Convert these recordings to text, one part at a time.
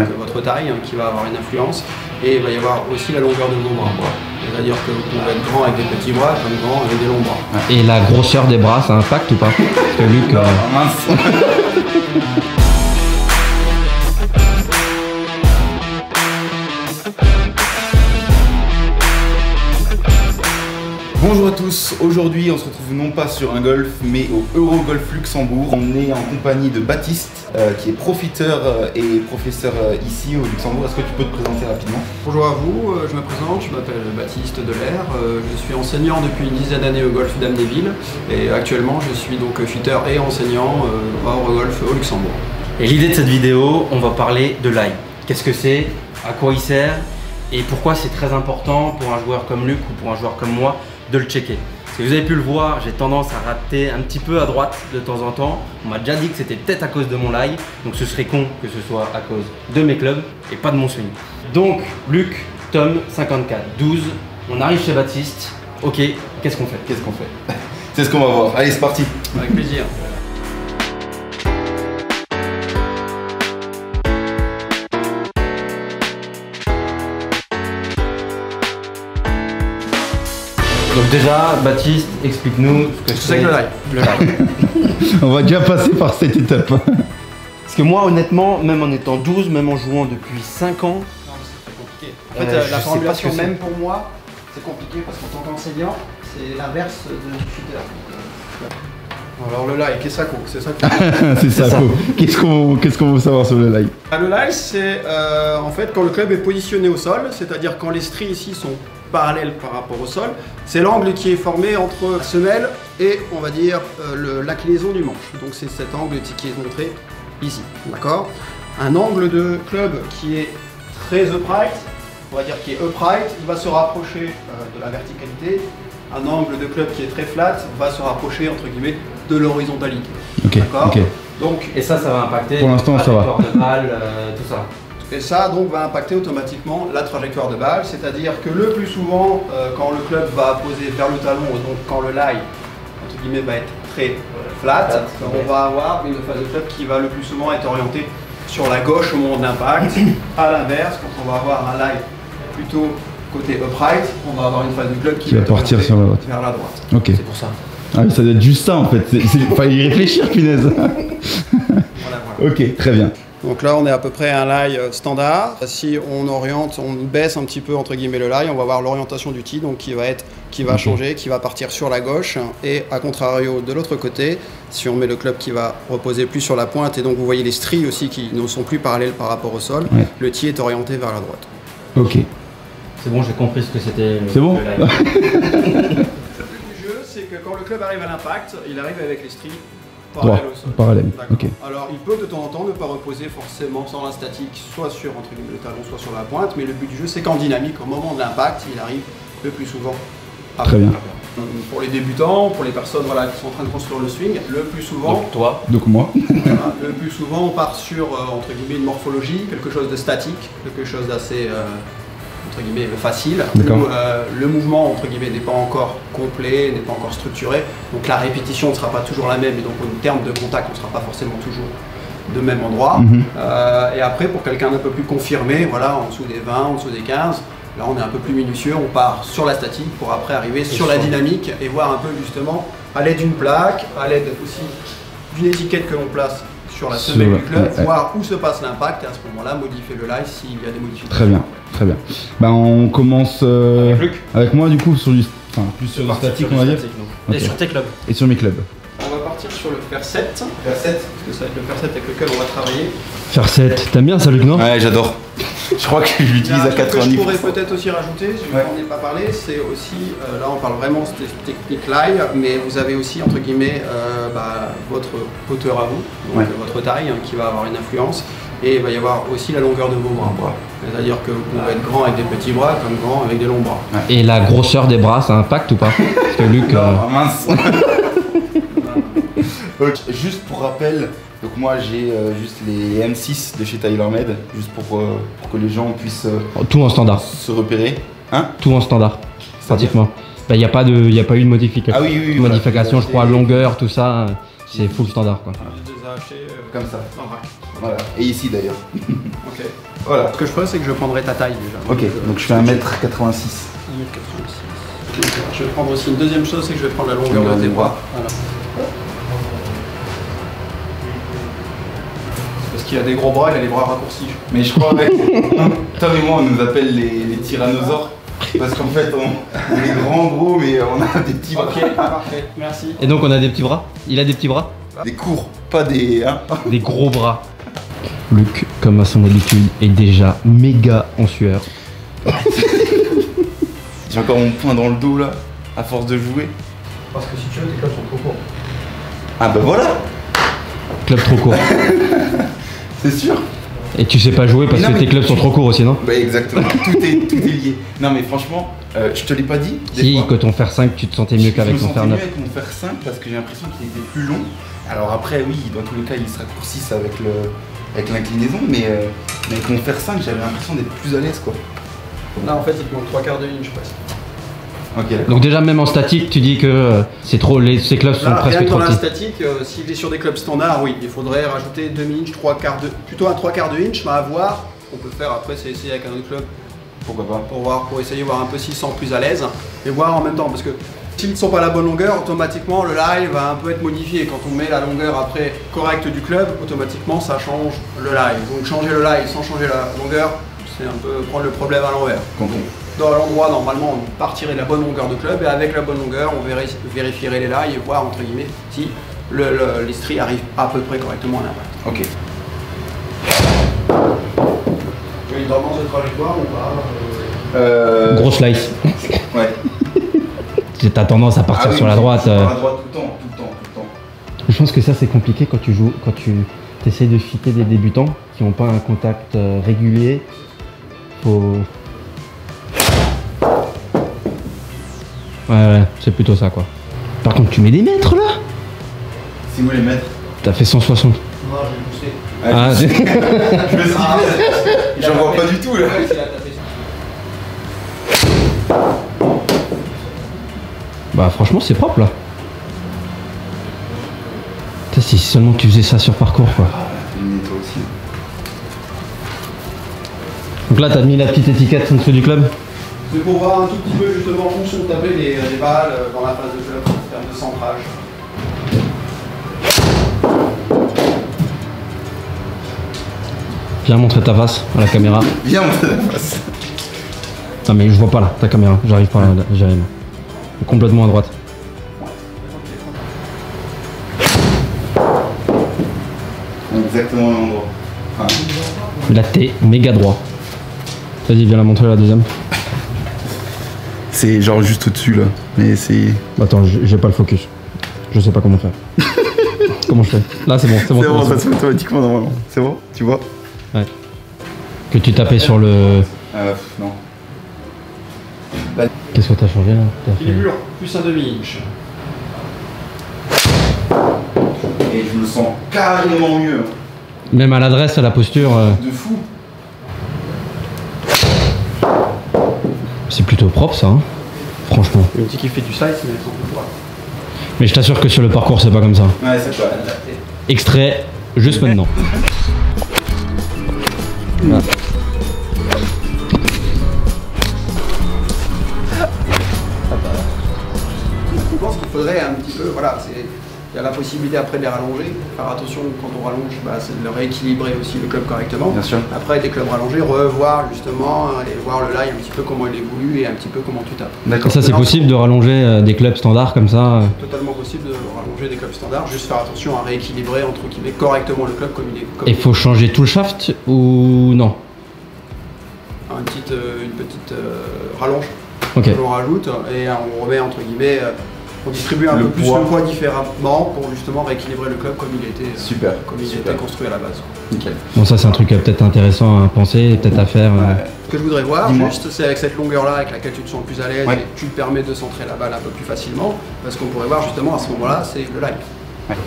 donc votre taille qui va avoir une influence, et il va y avoir aussi la longueur de vos bras. C'est-à-dire que vous pouvez être grand avec des petits bras comme grand avec des longs bras. Et la grosseur des bras, ça impacte ou pas? Parce que Luc... mince. Bonjour à tous, aujourd'hui on se retrouve non pas sur un golf mais au Eurogolf Luxembourg. On est en compagnie de Baptiste qui est profiteur et professeur ici au Luxembourg. Est-ce que tu peux te présenter rapidement? Bonjour à vous, je me présente, je m'appelle Baptiste Delair, je suis enseignant depuis une dizaine d'années au golf d'Amnéville et actuellement je suis donc fitter et enseignant au Eurogolf au Luxembourg. Et l'idée de cette vidéo, on va parler de l'ail. Qu'est-ce que c'est? À quoi il sert? Et pourquoi c'est très important pour un joueur comme Luc ou pour un joueur comme moi de le checker. Si vous avez pu le voir, j'ai tendance à rater un petit peu à droite de temps en temps. On m'a déjà dit que c'était peut-être à cause de mon lie, donc ce serait con que ce soit à cause de mes clubs et pas de mon swing. Donc Luc, Tom, 54, 12, on arrive chez Baptiste. Ok, qu'est-ce qu'on fait? Qu'est-ce qu'on fait? C'est ce qu'on va voir. Allez, c'est parti. Avec plaisir. Donc déjà, Baptiste, explique-nous ce que c'est que le lie. On va déjà passer par cette étape. Parce que moi, honnêtement, même en étant 12, même en jouant depuis 5 ans... Non, c'est très compliqué. En fait, la formulation même pour moi, c'est compliqué parce qu'en tant qu'enseignant, c'est l'inverse de shooter. Alors le lie, qu'est-ce que ça coûte? C'est ça C'est ça. Qu'est-ce qu'on veut savoir sur le lie? Le lie, c'est en fait quand le club est positionné au sol, c'est-à-dire quand les stries ici sont parallèles par rapport au sol, c'est l'angle qui est formé entre la semelle et on va dire l'inclinaison du manche. Donc c'est cet angle qui est montré ici, d'accord? Un angle de club qui est très upright, on va dire qui est upright, il va se rapprocher de la verticalité. Un angle de club qui est très flat va se rapprocher entre guillemets de l'horizontalité. Ok, d'accord. Ok. Donc, et ça va impacter pour l'instant, ça va. de balle, tout ça. Et ça donc va impacter automatiquement la trajectoire de balle, c'est-à-dire que le plus souvent, quand le club va poser vers le talon, donc quand le lie entre guillemets va être très flat, on va avoir une phase de club qui va le plus souvent être orientée sur la gauche au moment de l'impact. À l'inverse, quand on va avoir un lie plutôt côté upright, on va avoir une phase de club qui va partir sur la droite. Vers la droite. Ok. C'est pour ça. Ah oui, ça doit être juste ça en fait. Fallait y réfléchir, punaise. Voilà. Ok, très bien. Donc là, on est à peu près à un lie standard. Si on oriente, on baisse un petit peu entre guillemets le lie, on va voir l'orientation du tee, donc qui va changer, qui va partir sur la gauche. Et à contrario, de l'autre côté, si on met le club qui va reposer plus sur la pointe, et donc vous voyez les stries aussi qui ne sont plus parallèles par rapport au sol, le tee est orienté vers la droite. Ok. C'est bon, j'ai compris ce que c'était. C'est bon. Le but du jeu, c'est que quand le club arrive à l'impact, il arrive avec les stries parallèles au sol. Parallèle. Ok. Alors il peut de temps en temps ne pas reposer forcément sans la statique, soit sur entre guillemets, le talon, soit sur la pointe, mais le but du jeu c'est qu'en dynamique, au moment de l'impact, il arrive le plus souvent à Très bien. Pour les débutants, pour les personnes voilà, qui sont en train de construire le swing, le plus souvent, Donc toi. Donc moi. voilà, le plus souvent on part sur entre guillemets une morphologie, quelque chose de statique, quelque chose d'assez entre guillemets facile, où le mouvement entre guillemets n'est pas encore complet, n'est pas encore structuré, donc la répétition ne sera pas toujours la même et donc en termes de contact on ne sera pas forcément toujours de même endroit. Et après pour quelqu'un d'un peu plus confirmé, voilà, en dessous des 20, en dessous des 15, là on est un peu plus minutieux, on part sur la statique pour après arriver sur la dynamique et voir un peu justement à l'aide d'une plaque, à l'aide aussi d'une étiquette que l'on place sur la semelle du club, voir où se passe l'impact et à ce moment-là modifier le lie s'il y a des modifications. Très bien, très bien. Ben, on commence avec moi du coup sur du, plus sur le statique on va dire. Et sur tes clubs. Et sur mes clubs. On va partir sur le fer 7. Fer 7, parce que ça va être le fer 7 avec lequel on va travailler. Fer 7, t'aimes bien ça Luc, non? Ouais, j'adore. Je crois que je l'utilise à 90%. Je pourrais peut-être aussi rajouter, je n'en ai pas parlé, c'est aussi, là on parle vraiment de technique live, mais vous avez aussi entre guillemets votre hauteur à vous, donc votre taille qui va avoir une influence, et il va y avoir aussi la longueur de vos bras. C'est-à-dire que vous pouvez être grand avec des petits bras comme grand avec des longs bras. Et la grosseur des bras, ça impacte ou pas? Parce que Luc... mince. Juste pour rappel, donc moi j'ai juste les M6 de chez TaylorMade, juste pour que les gens puissent tout en standard. Se repérer. Hein? Tout en standard, pratiquement. Il n'y a pas eu de modification. Ah oui, modification, voilà, je crois, longueur, tout ça, c'est full standard quoi. Je les ai achetés comme ça. en rack. Voilà, et ici d'ailleurs. Ok. Voilà. Ce que je ferais, c'est que je prendrais ta taille déjà. Ok, donc je fais 1m86. 1m86. Je vais prendre aussi une deuxième chose, c'est que je vais prendre la longueur de tes bras. Voilà. Parce qu'il a des gros bras, il a les bras raccourcis. Mais je crois, ouais. Tom et moi, on nous appelle les tyrannosaures. Parce qu'en fait, on est grands, gros, mais on a des petits bras. Ok, parfait, merci. Et donc on a des petits bras. Il a des petits bras. Des courts, pas des... Hein. Des gros bras. Luc, comme à son habitude, est déjà méga en sueur. J'ai encore mon poing dans le dos là, à force de jouer. Parce que si tu veux, tes clubs sont trop courts. Ah bah voilà. Club trop court. C'est sûr. Et tu sais pas jouer parce que tes clubs sont trop courts aussi, non? Bah exactement, tout est lié. Non mais franchement, je te l'ai pas dit. Si, que ton fer 5, tu te sentais mieux qu'avec ton fer 9. Je me sentais mieux avec mon fer 5 parce que j'ai l'impression qu'il était plus long. Alors après, oui, dans tous les cas, ils se raccourcissent avec l'inclinaison, mais avec mon fer 5, j'avais l'impression d'être plus à l'aise quoi. Là en fait, il te manque 3/4 inch presque. Ok. Donc déjà même en statique, tu dis que c'est trop, ces clubs sont Là, presque rien que trop dans la petits. statique, s'il est sur des clubs standards, oui, il faudrait rajouter demi-inch, plutôt un 3/4 inch, mais à voir. On peut faire après, c'est essayer avec un autre club Pourquoi pas. pour essayer de voir un peu s'ils sont plus à l'aise et voir en même temps parce que s'ils ne sont pas à la bonne longueur, automatiquement le live va un peu être modifié. Quand on met la longueur après correcte du club, automatiquement ça change le live. Donc changer le live sans changer la longueur, c'est un peu prendre le problème à l'envers. Dans l'endroit, normalement, on partirait de la bonne longueur de club et avec la bonne longueur, on vérifierait les lives et voir, entre guillemets, si les stries arrivent à peu près correctement à l'impact. Ok. Tu as une tendance de trajectoire ou pas Gros slice. Ouais. T'as tendance à partir Ah oui, sur la droite. Sur la droite tout le temps. Je pense que ça c'est compliqué quand tu joues, quand tu essayes de fitter des débutants qui n'ont pas un contact régulier. Faut... Ouais, c'est plutôt ça quoi. Par contre, tu mets des mètres là? Si vous voulez mettre. T'as fait 160. Non, je vais pousser. Ah, Je me suis dit, j'en vois pas du tout là. Ouais, c'est la taper. bah franchement c'est propre là. Putain, si seulement tu faisais ça sur parcours quoi. Toi aussi. Donc là t'as mis la petite étiquette en dessous du club. C'est pour voir un tout petit peu justement où sont tablées les balles dans la phase de club en termes de centrage. Viens montrer ta face à la caméra. Viens montrer la face. Non mais je vois pas là ta caméra, j'arrive pas là, j'arrive. Complètement à droite. Exactement au même endroit. Enfin, Là t'es méga droit. Vas-y viens la montrer la deuxième. c'est genre juste au-dessus là. Mais c'est. Attends, j'ai pas le focus. Je sais pas comment faire. Comment je fais? Là c'est bon, c'est bon. C'est bon, c'est ça se fait automatiquement normalement. C'est bon, tu vois? Ouais. Que tu tapais sur le... Non. Qu'est-ce que t'as changé là? T'as fait- Équilibre plus un demi-inch. Et je me sens carrément mieux. Même à l'adresse, à la posture, De fou. c'est plutôt propre ça, hein. Franchement. Le petit qui fait du slice, mais elles sont plus droites. Mais je t'assure que sur le parcours c'est pas comme ça. Ouais, c'est pas. Extrait, juste maintenant. Voilà. Je pense qu'il faudrait un petit peu, voilà, il y a la possibilité après de les rallonger. Faire attention quand on rallonge, c'est de rééquilibrer aussi le club correctement. Bien sûr. Après des clubs rallongés, revoir justement et voir le live un petit peu comment il évolue et un petit peu comment tu tapes. Et ça c'est possible de rallonger des clubs standards comme ça. Totalement possible de rallonger des clubs standards, juste faire attention à rééquilibrer entre guillemets correctement le club comme il est. Et faut changer tout le shaft ou non? Une petite rallonge Ok. que l'on rajoute et on remet entre guillemets, on distribue un Le peu plus poids. le poids différemment pour justement rééquilibrer le club comme il était, Super. comme il Super. était construit à la base. Nickel. Bon ça c'est un truc peut-être intéressant à penser, peut-être à faire. Ce que je voudrais voir Dis-moi. juste, c'est avec cette longueur-là avec laquelle tu te sens le plus à l'aise Ouais. et tu te permets de centrer la balle un peu plus facilement, parce qu'on pourrait voir justement à ce moment-là, c'est le live.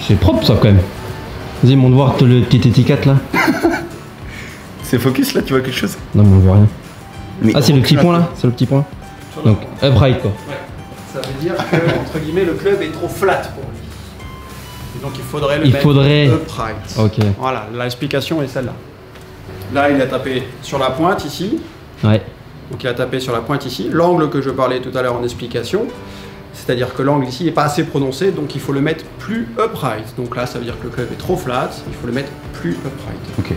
C'est propre ça quand même. Vas-y montre voir le petit étiquette là. C'est focus là, tu vois quelque chose? Non mais on voit rien. Mais Ah c'est le petit point là? C'est le petit point. Donc upright quoi. Ouais. Ça veut dire que entre guillemets le club est trop flat pour lui. Donc il faudrait le mettre upright. Ok. Voilà, l'explication est celle-là. Là, il a tapé sur la pointe ici. Ouais. Donc il a tapé sur la pointe ici. L'angle que je parlais tout à l'heure en explication, c'est-à-dire que l'angle ici n'est pas assez prononcé, donc il faut le mettre plus upright. Donc là, ça veut dire que le club est trop flat, il faut le mettre plus upright. Ok.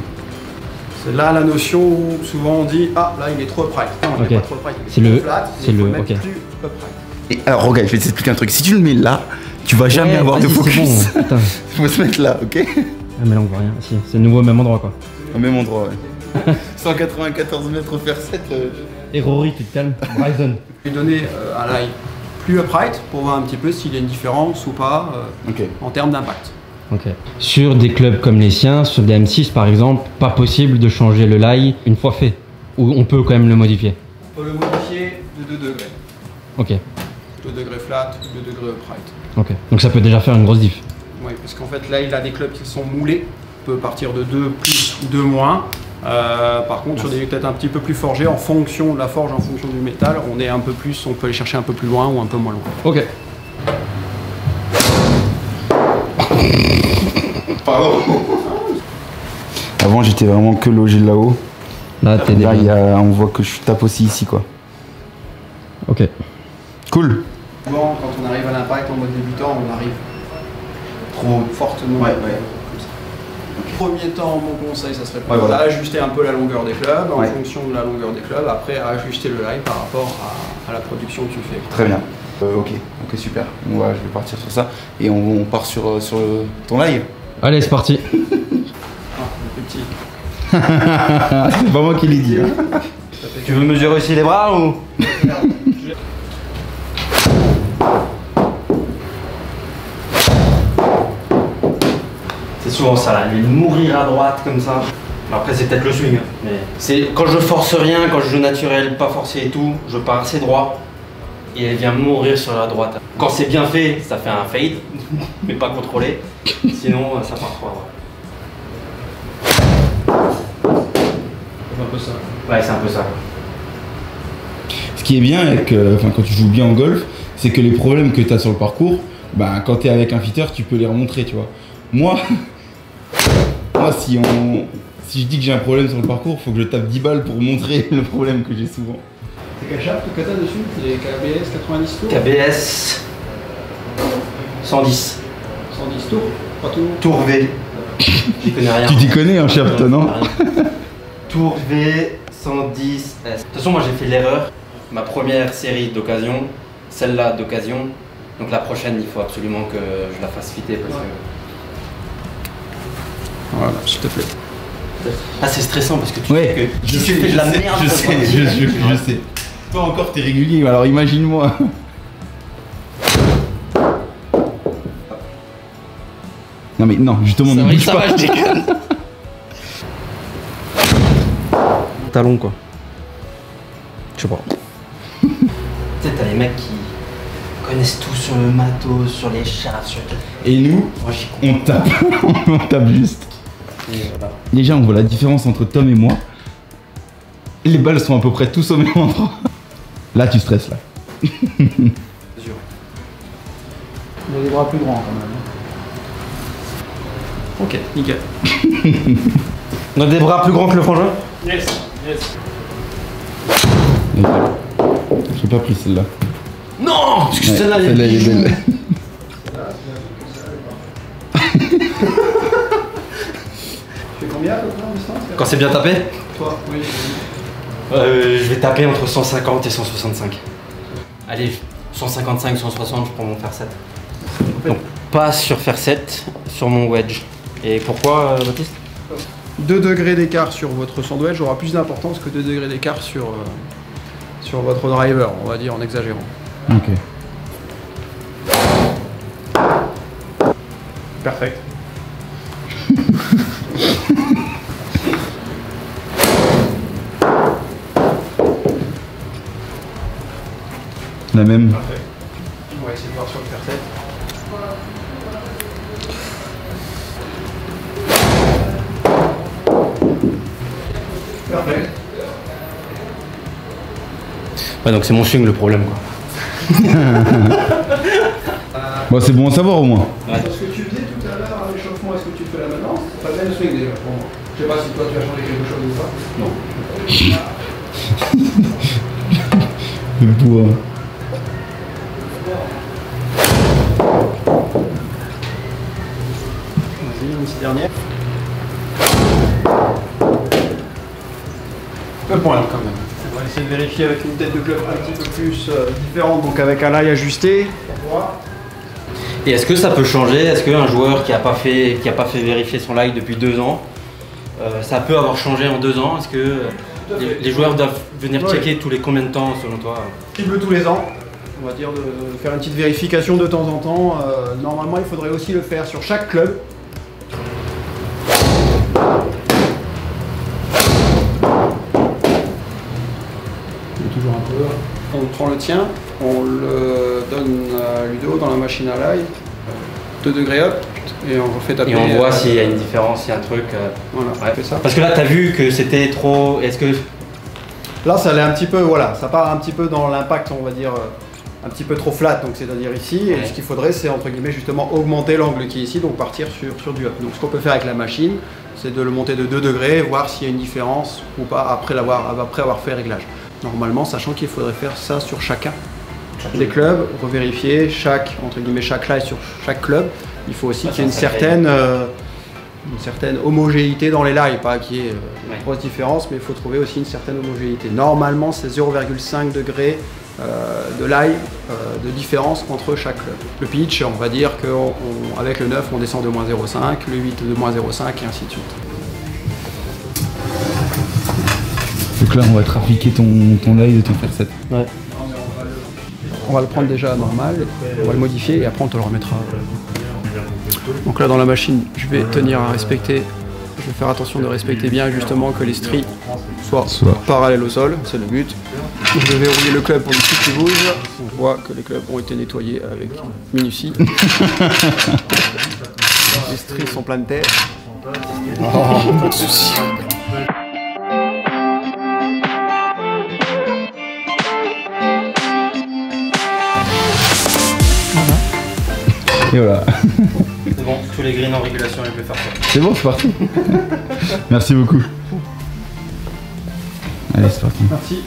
C'est là la notion où souvent on dit ah là il est trop upright. Non, il n'est pas trop upright, il est trop flat, il faut le mettre plus upright. Et alors regarde, je vais t'expliquer un truc. Si tu le mets là, tu vas jamais avoir de focus. Bon, Il faut se mettre là, ok? Ah mais là on voit rien. Si, c'est nouveau au même endroit quoi. Au même endroit, ouais. 194 mètres faire 7. Et Rory, tu te calmes. Bryson. Je vais donner un lie plus upright pour voir un petit peu s'il y a une différence ou pas en termes d'impact. Ok. Sur des clubs comme les siens, sur des M6 par exemple, pas possible de changer le lie une fois fait. Ou on peut quand même le modifier. On peut le modifier de 2 degrés. Ok. 2 degrés flat, 2 degrés upright. Ok. Donc ça peut déjà faire une grosse diff. Oui, parce qu'en fait là il a des clubs qui sont moulés. On peut partir de 2 plus, 2 moins. Par contre, sur des peut-être un petit peu plus forgés, en fonction de la forge, en fonction du métal, on est un peu plus, on peut aller chercher un peu plus loin ou un peu moins loin. Ok. Pardon. Avant, j'étais vraiment que logé là-haut. Là, t'es déjà... on voit que je tape aussi ici, quoi. Ok. Cool. Souvent, quand on arrive à l'impact en mode débutant, on arrive trop fortement. Ouais. Premier temps, mon conseil, ça serait d'ajuster un peu la longueur des clubs, en fonction de la longueur des clubs, après ajuster le lie par rapport à la production que tu fais. Très bien. Ok, super. Je vais partir sur ça. Et on part sur ton live. Allez, c'est parti. Ah, le petit. C'est pas moi qui l'ai dit. Hein. Tu veux mesurer aussi les bras ou? C'est souvent ça, là, lui mourir à droite comme ça. Après c'est peut-être le swing, hein, mais c'est quand je force rien, quand je joue naturel, pas forcé et tout, je pars assez droit et elle vient mourir sur la droite. Quand c'est bien fait, ça fait un fade, mais pas contrôlé. Sinon ça part trop à droite. C'est un peu ça. Ouais, c'est un peu ça. Ce qui est bien avec, quand tu joues bien en golf, c'est que les problèmes que tu as sur le parcours, quand tu es avec un fitter, tu peux les remontrer, tu vois. Moi, si je dis que j'ai un problème sur le parcours, il faut que je tape 10 balles pour montrer le problème que j'ai souvent. C'est quel shaft que t'as dessus? C'est KBS 90 tours? KBS 110. 110 tours? Pas tours? Tour V. J'y connais rien. Tu t'y connais en shaft, non? Tour V 110 S. De toute façon, moi j'ai fait l'erreur. Ma première série d'occasion, celle-là d'occasion. Donc la prochaine, il faut absolument que je la fasse fitter parce que. Voilà, s'il te plaît. Ah, c'est stressant parce que tu sais que tu fais de la merde. Je sais. Toi encore, t'es régulier, alors imagine-moi. Non mais non, justement, ne bouge pas. Talon quoi. Je sais pas. Tu sais, t'as les mecs qui connaissent tout sur le matos, sur les shafts, sur... Et nous, on tape. On tape juste. Voilà. Déjà, on voit la différence entre Tom et moi. Les balles sont à peu près tous au même endroit. Là, tu stresses, là. C'est sûr. Il a des bras plus grands, quand même. Ok, nickel. On a des bras plus grands que le frangin? Yes. J'ai pas pris celle-là. Non, parce que celle-là, elle est belle. Tu fais combien à peu près en distance? Quand c'est bien tapé? Toi, oui. Je vais taper entre 150 et 165. Allez, 155, 160, je prends mon fer 7. Donc, pas sur fer 7, sur mon wedge. Et pourquoi, Baptiste? 2 degrés d'écart sur votre sandwich aura plus d'importance que 2 degrés d'écart sur votre driver, on va dire en exagérant. Ok. Parfait. La même. Parfait. On va essayer de voir sur le fer 7. Parfait. Ouais, donc c'est mon swing le problème quoi. Bon, c'est bon à savoir au moins. Ouais. Ce que tu faisais tout à l'heure. le swing déjà pour moi. Je sais pas si toi tu as changé quelque chose ou pas. Non. Le bois. Vas-y, une petite dernière. Un point quand même. On va essayer de vérifier avec une tête de club un petit peu plus différente, donc avec un lie ajusté. Et est-ce que ça peut changer? Est-ce qu'un joueur qui n'a pas fait vérifier son lie depuis 2 ans, ça peut avoir changé en 2 ans? Est-ce que les joueurs doivent venir checker tous les combien de temps selon toi? Un petit peu tous les ans. On va dire de faire une petite vérification de temps en temps. Normalement, il faudrait aussi le faire sur chaque club. Toujours un peu. On prend le tien, on le donne à Ludo dans la machine à l'ail, 2 degrés up, et on refait taper. Et on voit s'il y a une différence, s'il y a un truc. Voilà, on fait ça. Parce que là, tu as vu que c'était trop. Est-ce que. Là, ça allait un petit peu, voilà, ça part un petit peu dans l'impact, on va dire, un petit peu trop flat, donc c'est-à-dire ici. Et ce qu'il faudrait, c'est entre guillemets justement augmenter l'angle qui est ici, donc partir sur du up. Donc ce qu'on peut faire avec la machine, c'est de le monter de 2 degrés, voir s'il y a une différence ou pas après avoir fait réglage. Normalement, sachant qu'il faudrait faire ça sur chacun des clubs, revérifier chaque lie sur chaque club. Il faut aussi qu'il y ait une certaine homogénéité dans les lies, pas qu'il y ait une grosse différence, mais il faut trouver aussi une certaine homogénéité. Normalement, c'est 0,5 degrés de lie de différence entre chaque club. Le pitch, on va dire qu'avec le 9, on descend de moins 0,5, le 8 de moins 0,5 et ainsi de suite. Donc là, on va te rappliquer ton lie de ton faire 7. Ouais. On va le prendre déjà normal, on va le modifier et après on te le remettra. Donc là dans la machine, je vais tenir à respecter, je vais faire attention de respecter bien justement que les stries soient parallèles au sol, c'est le but. Je vais verrouiller le club pour les stries qui bougent. On voit que les clubs ont été nettoyés avec minutie. Les stries sont pleines de terre. Oh, pas de soucis. Et voilà. C'est bon, tous les greens en régulation, je vais faire ça. C'est bon, c'est parti. Merci beaucoup. Allez, c'est parti. Merci.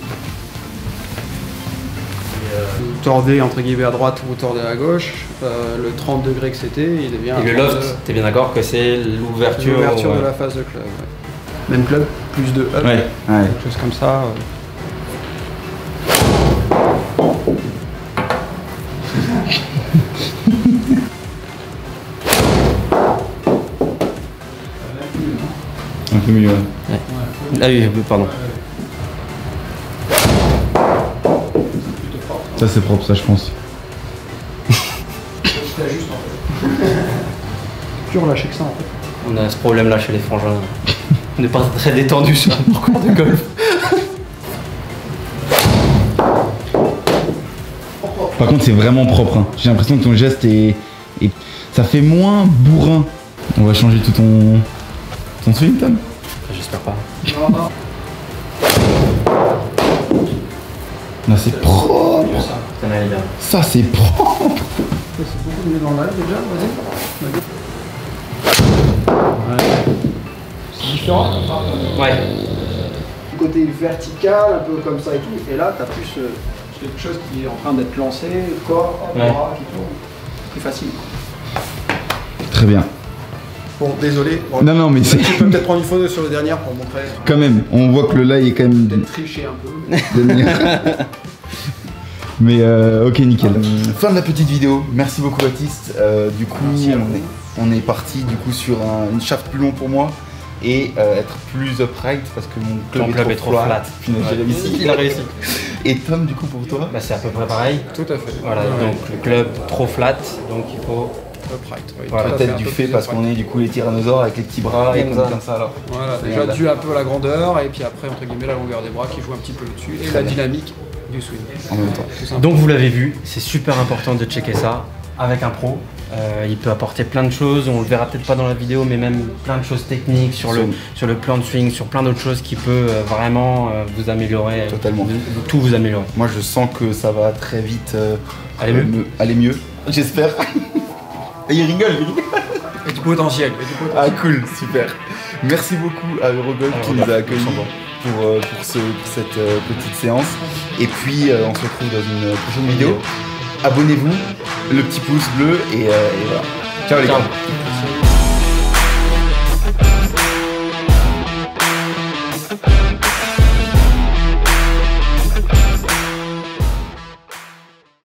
Vous tordez entre guillemets à droite, vous tordez à gauche. Le 30 degrés que c'était, il devient. Et le loft, t'es bien d'accord que c'est l'ouverture de la phase de club. Ouais. Même club, plus de up, quelque chose comme ça. Un peu mieux, ouais. Ah oui, pardon. Ça c'est propre, ça je pense. C'est juste en fait. Plus relâché que ça en fait. On a ce problème là chez les frangins. On n'est pas très détendu sur un parcours de golf. Par contre c'est vraiment propre, hein. J'ai l'impression que ton geste est... Ça fait moins bourrin. On va changer tout ton swing, Tom? J'espère pas. Non, c'est propre. Ça c'est propre. C'est beaucoup mieux dans le live déjà, vas-y. C'est différent. Ouais. Côté vertical, un peu comme ça et tout, et là t'as plus quelque chose qui est en train d'être lancé, corps, bras qui tourne. Plus facile. Très bien. Bon, désolé. Bon, non, mais c'est... Tu peux peut-être prendre une photo sur le dernier pour montrer. Quand même, on voit que le lie est quand même... Peut-être tricher un peu. Mais ok, nickel. Fin de la petite vidéo. Merci beaucoup, Baptiste. Du coup, on est parti du coup sur une shaft plus long pour moi et être plus upright parce que mon club est trop flat. J'ai réussi. Il a réussi. Et Tom, du coup, pour toi? Bah, c'est à peu près pareil. Tout à fait. Voilà, donc le club trop flat, donc il faut... Upright, oui. Voilà, peut-être du fait parce qu'on est du coup les tyrannosaures avec les petits bras et comme ça alors. Voilà, déjà dû un peu à la grandeur et puis après entre guillemets la longueur des bras qui joue un petit peu dessus et la dynamique du swing. En même temps. Donc vous l'avez vu, c'est super important de checker ça avec un pro. Il peut apporter plein de choses, on le verra peut-être pas dans la vidéo, mais même plein de choses techniques sur le plan de swing, sur plein d'autres choses qui peut vraiment vous améliorer. Totalement. Tout vous améliorer. Moi je sens que ça va très vite aller mieux. Aller mieux, j'espère. Et il rigole. Et du potentiel. Ah cool, super. Merci beaucoup à Eurogolf qui nous a accueillis pour cette petite séance. Et puis on se retrouve dans une prochaine vidéo. Abonnez-vous, le petit pouce bleu et voilà. Ciao les gars.